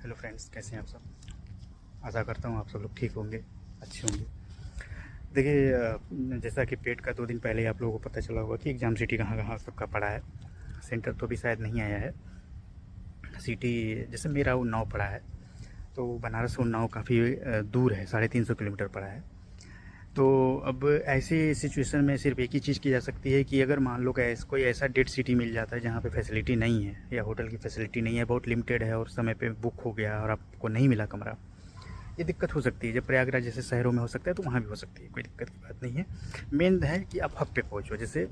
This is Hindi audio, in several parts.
हेलो फ्रेंड्स, कैसे हैं आप सब। आशा करता हूँ आप सब लोग ठीक होंगे, अच्छे होंगे। देखिए, जैसा कि पेट का 2 दिन पहले ही आप लोगों को पता चला होगा कि एग्ज़ाम सिटी कहाँ कहाँ सबका पड़ा है। सेंटर तो अभी शायद नहीं आया है। सिटी जैसे मेरा उन्नाव पड़ा है, तो बनारस से उन्नाव काफ़ी दूर है, 350 किलोमीटर पड़ा है। तो अब ऐसी सिचुएशन में सिर्फ एक ही चीज़ की जा सकती है कि अगर मान लो कि कोई ऐसा डेड सिटी मिल जाता है जहाँ पे फैसिलिटी नहीं है या होटल की फैसिलिटी नहीं है, बहुत लिमिटेड है और समय पे बुक हो गया और आपको नहीं मिला कमरा, ये दिक्कत हो सकती है। जब प्रयागराज जैसे शहरों में हो सकता है तो वहाँ भी हो सकती है, कोई दिक्कत की बात नहीं है। मेन है कि आप हब पे पहुँचो। जैसे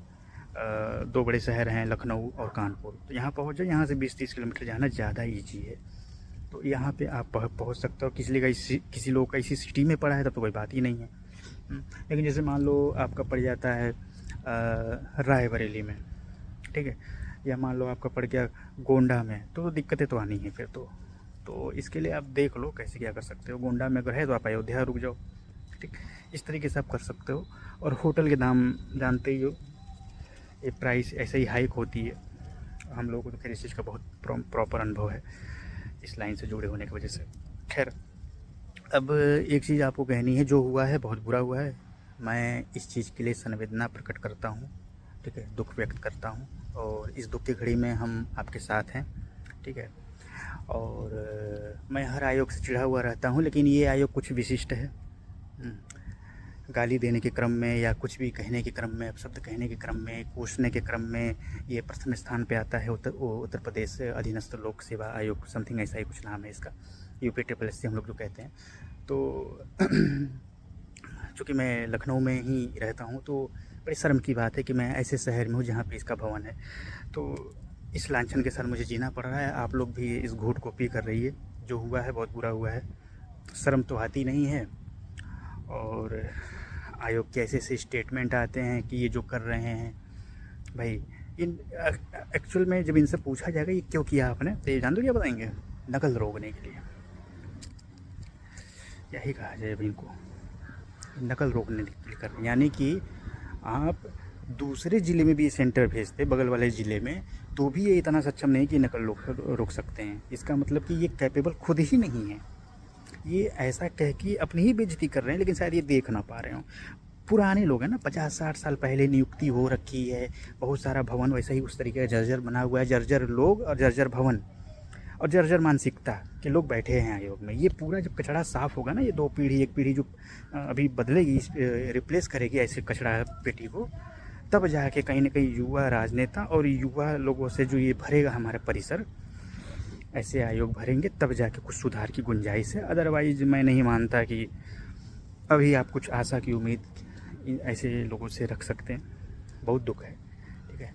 2 बड़े शहर हैं, लखनऊ और कानपुर, तो यहाँ पहुँच जाओ। यहाँ से 20-30 किलोमीटर जाना ज़्यादा ईजी है, तो यहाँ पे आप पहुँच सकते हो। किसी लोग का इसी सिटी में पड़ा है तब तो कोई बात ही नहीं है। लेकिन जैसे मान लो आपका पड़ जाता है रायबरेली में, ठीक है, या मान लो आपका पड़ गया गोंडा में, तो दिक्कतें तो आनी है फिर तो इसके लिए आप देख लो कैसे क्या कर सकते हो। गोंडा में अगर है तो आप अयोध्या रुक जाओ, ठीक। इस तरीके से आप कर सकते हो। और होटल के दाम जानते ही हो, ये प्राइस ऐसे ही हाइक होती है। हम लोगों को तो खैर इस चीज़ का बहुत प्रॉपर अनुभव है, इस लाइन से जुड़े होने की वजह से। खैर, अब एक चीज़ आपको कहनी है, जो हुआ है बहुत बुरा हुआ है। मैं इस चीज़ के लिए संवेदना प्रकट करता हूँ, ठीक है, दुख व्यक्त करता हूँ, और इस दुख की घड़ी में हम आपके साथ हैं, ठीक है। और मैं हर आयोग से चिढ़ा हुआ रहता हूँ, लेकिन ये आयोग कुछ विशिष्ट है। गाली देने के क्रम में या कुछ भी कहने के क्रम में, अपशब्द कहने के क्रम में, कोसने के क्रम में ये प्रथम स्थान पे आता है। उत्तर प्रदेश अधीनस्थ लोक सेवा आयोग, समथिंग ऐसा ही कुछ नाम है इसका, UP-SSC हम लोग जो कहते हैं। तो चूँकि मैं लखनऊ में ही रहता हूँ, तो बड़ी शर्म की बात है कि मैं ऐसे शहर में हूँ जहाँ पे इसका भवन है। तो इस लांछन के साथ मुझे जीना पड़ रहा है। आप लोग भी इस घूँट को पी कर रहिए। जो हुआ है बहुत बुरा हुआ है, शर्म तो आती नहीं है। और आयोग के ऐसे स्टेटमेंट आते हैं कि ये जो कर रहे हैं भाई, इन एक्चुअल में जब इनसे पूछा जाएगा ये क्यों किया आपने, तो ये जान दो क्या बताएंगे, नकल रोकने के लिए। यही कहा जाए अभी इनको, नकल रोकने के लिए कर रहे हैं। यानी कि आप दूसरे ज़िले में भी सेंटर भेजते, बगल वाले ज़िले में, तो भी ये इतना सक्षम नहीं कि नकल रोक सकते हैं। इसका मतलब कि ये कैपेबल खुद ही नहीं है। ये ऐसा कह के अपनी ही बेइज्जती कर रहे हैं, लेकिन शायद ये देख ना पा रहे हों। पुराने लोग हैं ना, 50-60 साल पहले नियुक्ति हो रखी है, बहुत सारा भवन वैसा ही उस तरीके का जर्जर बना हुआ है। जर्जर लोग और जर्जर भवन और जर्जर मानसिकता के लोग बैठे हैं आयोग में। ये पूरा जब कचरा साफ़ होगा ना, ये 2 पीढ़ी, एक पीढ़ी जो अभी बदलेगी, रिप्लेस करेगी ऐसे कचरा पेटी को, तब जाके कहीं ना कहीं युवा राजनेता और युवा लोगों से जो ये भरेगा हमारा परिसर, ऐसे आयोग भरेंगे, तब जाके कुछ सुधार की गुंजाइश है। अदरवाइज़ मैं नहीं मानता कि अभी आप कुछ आशा की उम्मीद ऐसे लोगों से रख सकते हैं। बहुत दुख है, ठीक है।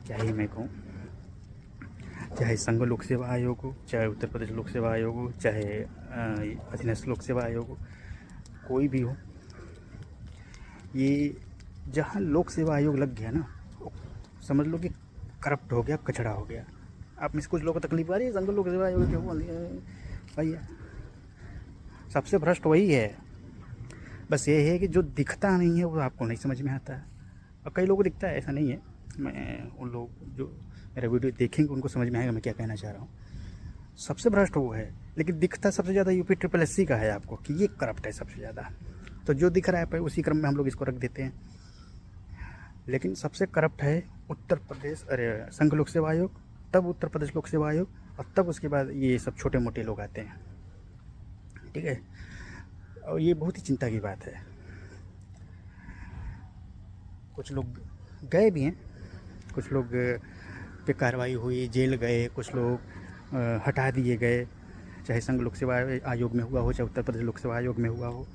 क्या ही मैं कहूँ, चाहे संघ लोक सेवा आयोग हो, चाहे उत्तर प्रदेश लोक सेवा आयोग हो, चाहे अधीनस्थ लोक सेवा आयोग हो, कोई भी हो, ये जहाँ लोक सेवा आयोग लग गया ना, समझ लो कि करप्ट हो गया, कचड़ा हो गया। आप में से कुछ लोगों को तकलीफ आ रही है संघ लोक सेवा आयोग क्यों भैया, सबसे भ्रष्ट वही है। बस ये है कि जो दिखता नहीं है वो आपको नहीं समझ में आता है, और कई लोगों को दिखता है, ऐसा नहीं है। मैं उन लोग जो मेरा वीडियो देखेंगे उनको समझ में आएगा मैं क्या कहना चाह रहा हूँ। सबसे भ्रष्ट वो है, लेकिन दिखता सबसे ज़्यादा UP-SSC का है आपको, कि ये करप्ट है सबसे ज़्यादा। तो जो दिख रहा है उसी क्रम में हम लोग इसको रख देते हैं। लेकिन सबसे करप्ट है उत्तर प्रदेश, संघ लोक सेवा आयोग, तब उत्तर प्रदेश लोक सेवा आयोग, और तब उसके बाद ये सब छोटे मोटे लोग आते हैं, ठीक है। और ये बहुत ही चिंता की बात है। कुछ लोग गए भी हैं, कुछ लोग पे कार्रवाई हुई, जेल गए, कुछ लोग हटा दिए गए, चाहे संघ लोक सेवा आयोग में हुआ हो, चाहे उत्तर प्रदेश लोक सेवा आयोग में हुआ हो।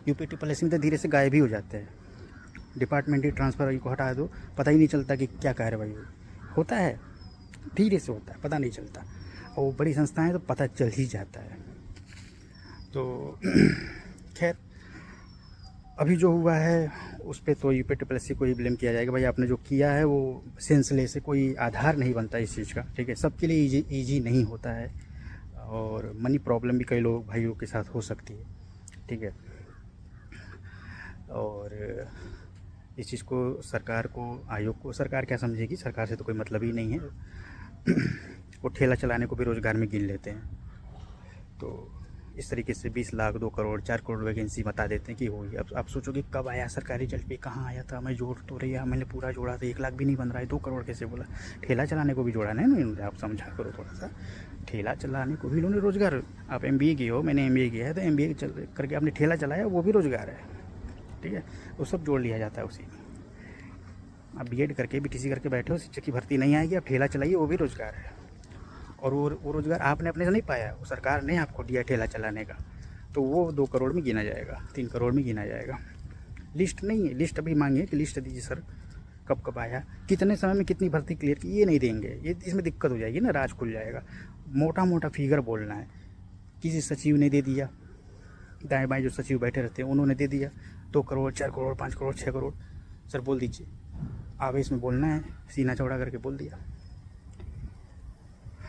UP-SSC में तो धीरे से गायब ही हो जाते हैं। डिपार्टमेंटल ट्रांसफ़र को हटा दो, पता ही नहीं चलता कि क्या कार्रवाई हुई। होता है, धीरे से होता है, पता नहीं चलता। और वो बड़ी संस्थाएं तो पता चल ही जाता है। तो खैर, अभी जो हुआ है उस पर तो UP-SSC को ही ब्लेम किया जाएगा। भाई आपने जो किया है वो सेंसलेस है, कोई आधार नहीं बनता इस चीज़ का, ठीक है। सबके लिए ईजी नहीं होता है, और मनी प्रॉब्लम भी कई लोग भाइयों के साथ हो सकती है, ठीक है। और इस चीज़ को सरकार को, आयोग को, सरकार क्या समझेगी, सरकार से तो कोई मतलब ही नहीं है। वो ठेला चलाने को भी रोज़गार में गिन लेते हैं। तो इस तरीके से 20 लाख 2 करोड़ 4 करोड़ वैकेंसी बता देते हैं कि हुई। अब आप सोचोगे कब आया सरकारी रिजल्ट पे, कहाँ आया था, मैं जोड़ तो रही है, मैंने पूरा जोड़ा था, 1 लाख भी नहीं बन रहा है, 2 करोड़ कैसे बोला। ठेला चलाने को भी जोड़ा नहीं ना इन्होंने, आप समझा करो थोड़ा सा। ठेला चलाने को भी इन्होंने रोज़गार, आप MBA किए हो, मैंने MBA किया है, तो MBA करके आपने ठेला चलाया, वो भी रोज़गार है, ठीक है। वो सब जोड़ लिया जाता है उसी में। आप BEd करके BTC करके बैठे हो, शिक्षक की भर्ती नहीं आएगी, आप ठेला चलाइए, वो भी रोज़गार है। और वो रोज़गार आपने अपने से नहीं पाया, वो सरकार ने आपको दिया ठेला चलाने का, तो वो 2 करोड़ में गिना जाएगा, 3 करोड़ में गिना जाएगा। लिस्ट नहीं है, लिस्ट अभी मांगी है कि लिस्ट दीजिए सर, कब कब आया, कितने समय में कितनी भर्ती क्लियर की, ये नहीं देंगे, ये इसमें दिक्कत हो जाएगी ना, राज खुल जाएगा। मोटा मोटा फिगर बोलना है। किसी सचिव ने दे दिया, दाएँ बाएँ जो सचिव बैठे रहते हैं उन्होंने दे दिया 2 करोड़ 4 करोड़ 5 करोड़ 6 करोड़, सर बोल दीजिए, आवेश में बोलना है, सीना चौड़ा करके बोल दिया।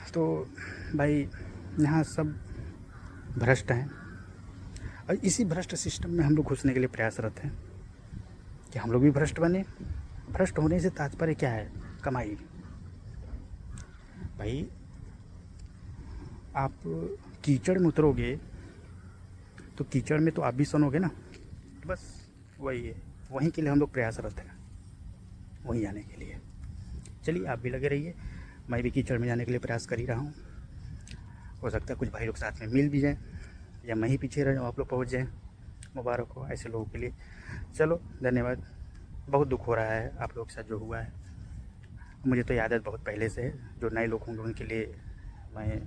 तो भाई यहाँ सब भ्रष्ट हैं, और इसी भ्रष्ट सिस्टम में हम लोग घुसने के लिए प्रयासरत हैं कि हम लोग भी भ्रष्ट बने। भ्रष्ट होने से तात्पर्य क्या है, कमाई। भाई आप कीचड़ में उतरोगे तो कीचड़ में तो आप भी सनोगे ना, बस वही है, वहीं के लिए हम लोग प्रयासरत हैं, वहीं जाने के लिए। चलिए आप भी लगे रहिए, मैं भी कीचड़ में जाने के लिए प्रयास कर ही रहा हूँ। हो सकता है कुछ भाई लोग साथ में मिल भी जाएँ, या मैं ही पीछे रह जाऊँ, आप लोग पहुँच जाएँ। मुबारक हो ऐसे लोगों के लिए। चलो धन्यवाद। बहुत दुख हो रहा है आप लोगों के साथ जो हुआ है, मुझे तो याद है बहुत पहले से है। जो नए लोग होंगे उनके लिए मैं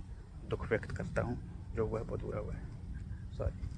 दुख व्यक्त करता हूँ, जो हुआ है बहुत बुरा हुआ है, सॉरी।